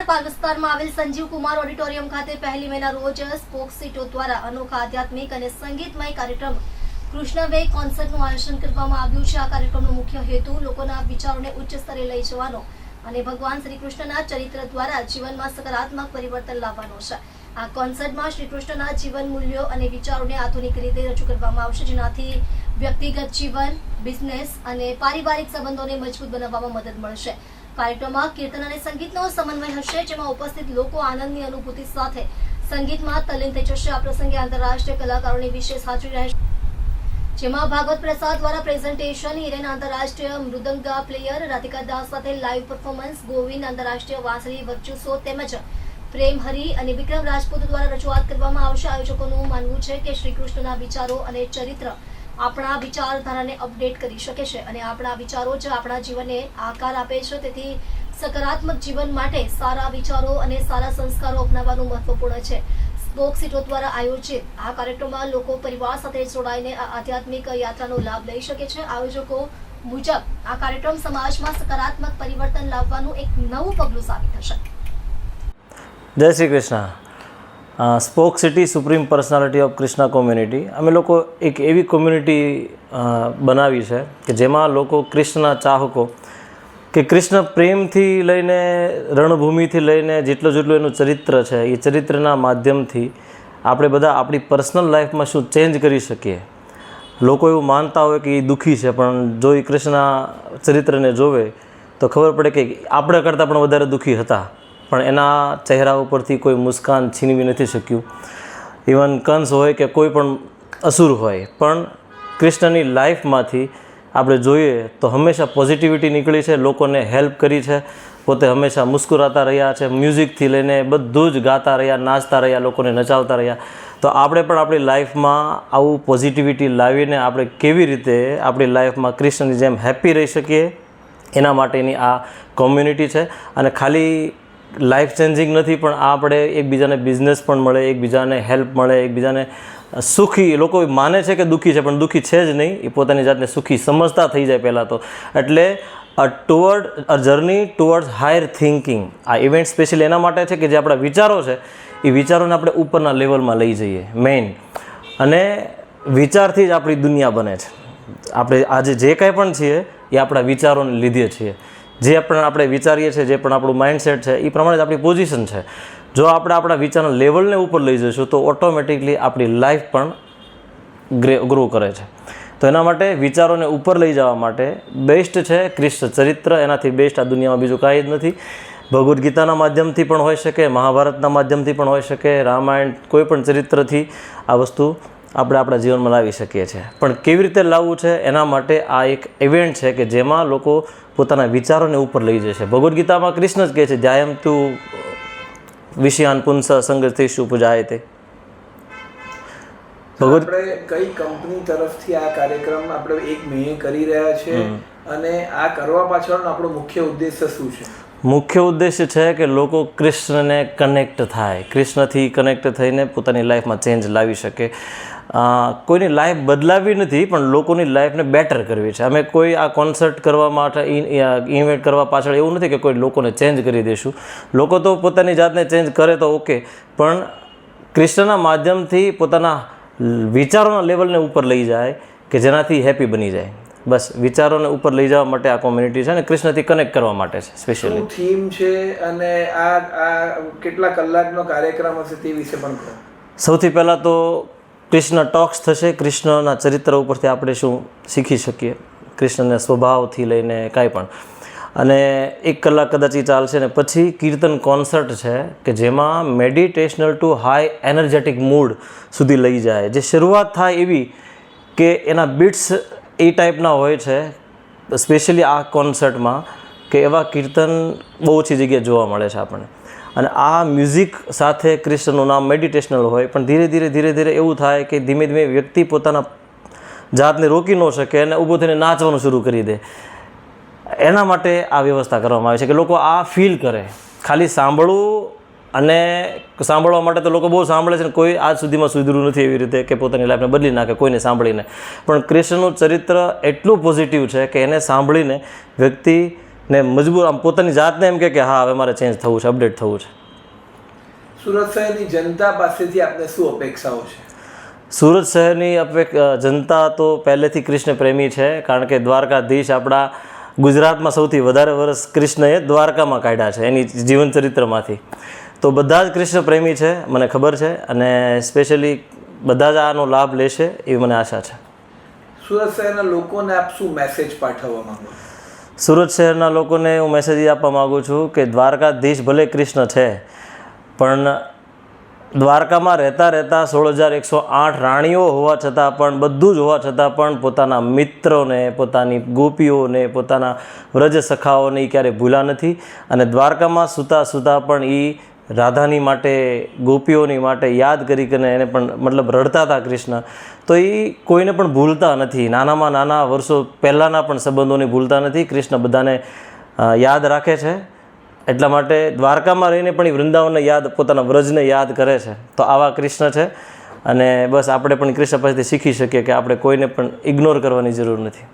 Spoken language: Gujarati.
પાલ વિસ્તારમાં આવેલ સંજીવ કુમાર ઓડિટોરિયમ ખાતે 1 મેના રોજ સ્પોક સીટો દ્વારા અનોખા આધ્યાત્મિક અને સંગીતમય કાર્યક્રમ કૃષ્ણ વે કોન્સર્ટનું આયોજન કરવામાં આવ્યું છે। આ કાર્યક્રમનો મુખ્ય હેતુ લોકોના વિચારોને ઉચ્ચ સ્તરે લઈ જવાનો અને ભગવાન શ્રી કૃષ્ણના ચરિત્ર દ્વારા જીવનમાં સકારાત્મક પરિવર્તન લાવવાનો છે। આ કોન્સર્ટમાં શ્રી કૃષ્ણના જીવન મૂલ્યો અને વિચારોને આધુનિક રીતે રજૂ કરવામાં આવશે, જેનાથી વ્યક્તિગત જીવન, બિઝનેસ અને પારિવારિક સંબંધોને મજબૂત બનાવવામાં મદદ મળશે। કાર્યક્રમમાં કીર્તન અને સંગીતનો સમન્વય હશે, જેમાં ઉપસ્થિત લોકો આનંદની અનુભૂતિ સાથે સંગીતમાં તલ્લીન થઈ જશે। આ પ્રસંગે આંતરરાષ્ટ્રીય કલાકારોની વિશેષ હાજરી રહેશે, જેમાં ભાગવત પ્રસાદ દ્વારા પ્રેઝન્ટેશન, હિરેન આંતરરાષ્ટ્રીય મૃદંગા પ્લેયર, રાધિકા દાસ સાથે લાઈવ પરફોર્મન્સ, ગોવિંદ આંતરરાષ્ટ્રીય વાંસળી વર્ચ્યુસો તેમજ પ્રેમ હરી અને વિક્રમ રાજપૂત દ્વારા રજૂઆત કરવામાં આવશે। આયોજકોનું માનવું છે કે શ્રી કૃષ્ણના વિચારો અને ચરિત્ર આપણા વિચારધારાને અપડેટ કરી શકે છે અને આપણા વિચારો જ આપણા જીવનને આકાર આપે છે। તેથી સકારાત્મક જીવન માટે સારા વિચારો અને સારા સંસ્કારો અપનાવવાનું મહત્વપૂર્ણ છે। સ્પોક સીટો દ્વારા આયોજિત આ કાર્યક્રમમાં લોકો પરિવાર સાથે જોડાઈને આ આધ્યાત્મિક યાત્રાનો લાભ લઈ શકે છે। આયોજકો મુજબ આ કાર્યક્રમ સમાજમાં સકારાત્મક પરિવર્તન લાવવાનું એક નવું પગલું સાબિત થશે। જય Shri Krishna. Spoke city supreme personality of Krishna community, અમે લોકો એક એવી કોમ્યુનિટી બનાવી છે કે જેમાં લોકો કૃષ્ણના ચાહકો કે કૃષ્ણ પ્રેમથી લઈને રણભૂમિથી લઈને જેટલું એનું ચરિત્ર છે એ ચરિત્રના માધ્યમથી આપણે બધા આપણી પર્સનલ લાઈફમાં શું ચેન્જ કરી શકીએ। લોકો એવું માનતા હોય કે એ દુઃખી છે, પણ જો એ કૃષ્ણના ચરિત્રને જોવે તો ખબર પડે કે આપણે કરતાં પણ વધારે દુઃખી હતા, પણ એના ચહેરા ઉપરથી કોઈ મુસ્કાન છીનવી નથી શક્યું। ઇવન કંસ હોય કે કોઈ પણ અસુર હોય, પણ કૃષ્ણની લાઈફમાંથી આપણે જોઈએ તો હંમેશા પોઝિટિવિટી નીકળી છે, લોકોને હેલ્પ કરી છે, પોતે હંમેશા મુસ્કુરાતા રહ્યા છે, મ્યુઝિકથી લઈને બધું જ ગાતા રહ્યા, નાચતા રહ્યા, લોકોને નચાવતા રહ્યા। તો આપણે પણ આપણી લાઈફમાં આવું પોઝિટિવિટી લાવીને આપણે કેવી રીતે આપણી લાઈફમાં કૃષ્ણની જેમ હેપી રહી શકીએ એના માટેની આ કોમ્યુનિટી છે। અને ખાલી લાઈફ ચેન્જિંગ નથી, પણ આપણે એકબીજાને બિઝનેસ પણ મળે, એકબીજાને હેલ્પ મળે, એકબીજાને સુખી, લોકો માને છે કે દુઃખી છે પણ દુઃખી છે જ નહીં, એ પોતાની જાતને સુખી સમજતા થઈ જાય પહેલાં તો। એટલે અ જર્ની ટુવર્ડ્સ હાયર થિંકિંગ આ ઇવેન્ટ સ્પેશિયલી એના માટે છે કે જે આપણા વિચારો છે એ વિચારોને આપણે ઉપરના લેવલમાં લઈ જઈએ મેઇન, અને વિચારથી જ આપણી દુનિયા બને છે। આપણે આજે જે કાંઈ પણ છીએ એ આપણા વિચારોને લીધે છીએ। જે પણ આપણે વિચારીએ છીએ, જે પણ આપણું માઇન્ડસેટ છે એ પ્રમાણે જ આપણી પોઝિશન છે। જો આપણે આપણા વિચારના લેવલને ઉપર લઈ જઈશું તો ઓટોમેટિકલી આપણી લાઈફ પણ ગ્રો કરે છે। તો એના માટે વિચારોને ઉપર લઈ જવા માટે બેસ્ટ છે કૃષ્ણ ચરિત્ર, એનાથી બેસ્ટ આ દુનિયામાં બીજું કાંઈ જ નથી। ભગવદ્ ગીતાના માધ્યમથી પણ હોઈ શકે, મહાભારતના માધ્યમથી પણ હોઈ શકે, રામાયણ, કોઈ પણ ચરિત્રથી આ વસ્તુ આપણે આપણા જીવનમાં લાવી શકીએ છીએ। પણ કેવી રીતે લાવવું છે એના માટે આ એક ઇવેન્ટ છે કે જેમાં લોકો પોતાના વિચારોને ઉપર લઈ જશે। ભગવદ્ ગીતામાં કૃષ્ણ જ કહે છે, ધ્યાયમ તું વિષયાન પુંસ સંગતિષુ પૂજાયતે। આપણે કઈ કંપની તરફથી આ કાર્યક્રમ આપણે 1 મે કરી રહ્યા છે અને આ કરવા પાછળનો આપણો મુખ્ય ઉદ્દેશ્ય શું છે? મુખ્ય ઉદ્દેશ્ય છે કે લોકો કૃષ્ણને કનેક્ટ થાય, કૃષ્ણથી કનેક્ટ થઈને પોતાની લાઈફમાં ચેન્જ લાવી શકે। કોઈની લાઈફ બદલાવી નથી, પણ લોકોની લાઈફને બેટર કરવી છે। અમે કોઈ આ કોન્સર્ટ કરવા માટે, ઇવેન્ટ કરવા પાછળ એવું નથી કે કોઈ લોકોને ચેન્જ કરી દઈશું। લોકો તો પોતાની જાતને ચેન્જ કરે તો ઓકે, પણ કૃષ્ણના માધ્યમથી પોતાના વિચારોના લેવલને ઉપર લઈ જાય કે જેનાથી હેપી બની જાય। બસ વિચારોને ઉપર લઈ જવા માટે આ કોમ્યુનિટી છે અને કૃષ્ણથી કનેક્ટ કરવા માટે છે સ્પેશિયલી। થીમ છે અને આ કેટલા કલાકનો કાર્યક્રમ હશે તે વિશે પણ કહો। સૌથી પહેલાં તો કૃષ્ણ ટોક્સ થશે, કૃષ્ણના ચરિત્ર ઉપરથી આપણે શું શીખી શકીએ, કૃષ્ણના સ્વભાવથી લઈને કાંઈ પણ, અને 1 કલાક કદાચ એ ચાલશે ને પછી કીર્તન કોન્સર્ટ છે કે જેમાં મેડિટેશનલ ટુ હાઈ એનર્જેટિક મૂડ સુધી લઈ જાય। જે શરૂઆત થાય એવી કે એના બીટ્સ એ ટાઈપના હોય છે સ્પેશિયલી આ કોન્સર્ટમાં, કે એવા કીર્તન બહુ ઓછી જગ્યાએ જોવા મળે છે આપણને। અને આ મ્યુઝિક સાથે કૃષ્ણનું નામ મેડિટેશનલ હોય, પણ ધીરે ધીરે એવું થાય કે ધીમે ધીમે વ્યક્તિ પોતાના જાતને રોકી ન શકે અને ઊભો થઈને નાચવાનું શરૂ કરી દે। એના માટે આ વ્યવસ્થા કરવામાં આવે છે કે લોકો આ ફીલ કરે। ખાલી સાંભળવું અને સાંભળવા માટે તો લોકો બહુ સાંભળે છે ને કોઈ આજ સુધીમાં સુધર્યું નથી એવી રીતે કે પોતાની લાઈફને બદલી નાખે કોઈને સાંભળીને, પણ કૃષ્ણનું ચરિત્ર એટલું પોઝિટિવ છે કે એને સાંભળીને વ્યક્તિ ને મજબૂર આમ પોતાની જાતને એમ કે હા હવે મારે ચેન્જ થવું છે, અપડેટ થવું છે. સુરત શહેરની જનતા પાસેથી આપને શું અપેક્ષાઓ છે? સુરત શહેરની જનતા તો પહેલેથી કૃષ્ણ પ્રેમી છે, કારણ કે દ્વારકાધીશ આપણા ગુજરાતમાં સૌથી વધારે વર્ષ કૃષ્ણએ દ્વારકામાં કાઢ્યા છે એની જીવન ચરિત્રમાંથી. તો બધા જ કૃષ્ણ પ્રેમી છે, મને ખબર છે, અને સ્પેશિયલી બધા જ આનો લાભ લેશે એવી મને આશા છે. સુરત શહેરના લોકોને આપ શું મેસેજ પાઠવવા માંગો? સુરત શહેરના લોકોને હું મેસેજ આપવા માગું છું કે દ્વારકાધીશ ભલે કૃષ્ણ છે, પણ દ્વારકામાં રહેતા 16,108 રાણીઓ હોવા છતાં પણ, બધું જ હોવા છતાં પણ પોતાના મિત્રોને, પોતાની ગોપીઓને, પોતાના વ્રજ સખાઓને એ ક્યારેય ભૂલા નથી. અને દ્વારકામાં સૂતા પણ એ રાધાની માટે, ગોપીઓની માટે યાદ કરીને એને પણ મતલબ રડતા હતા કૃષ્ણ. તો એ કોઈને પણ ભૂલતા નથી, નાનામાં નાના વર્ષો પહેલાંના પણ સંબંધોને ભૂલતા નથી. કૃષ્ણ બધાને યાદ રાખે છે. એટલા માટે દ્વારકામાં રહીને પણ એ વૃંદાવનને યાદ, પોતાના વ્રજને યાદ કરે છે. તો આવા કૃષ્ણ છે, અને બસ આપણે પણ કૃષ્ણ પાસેથી શીખી શકીએ કે આપણે કોઈને પણ ઇગ્નોર કરવાની જરૂર નથી.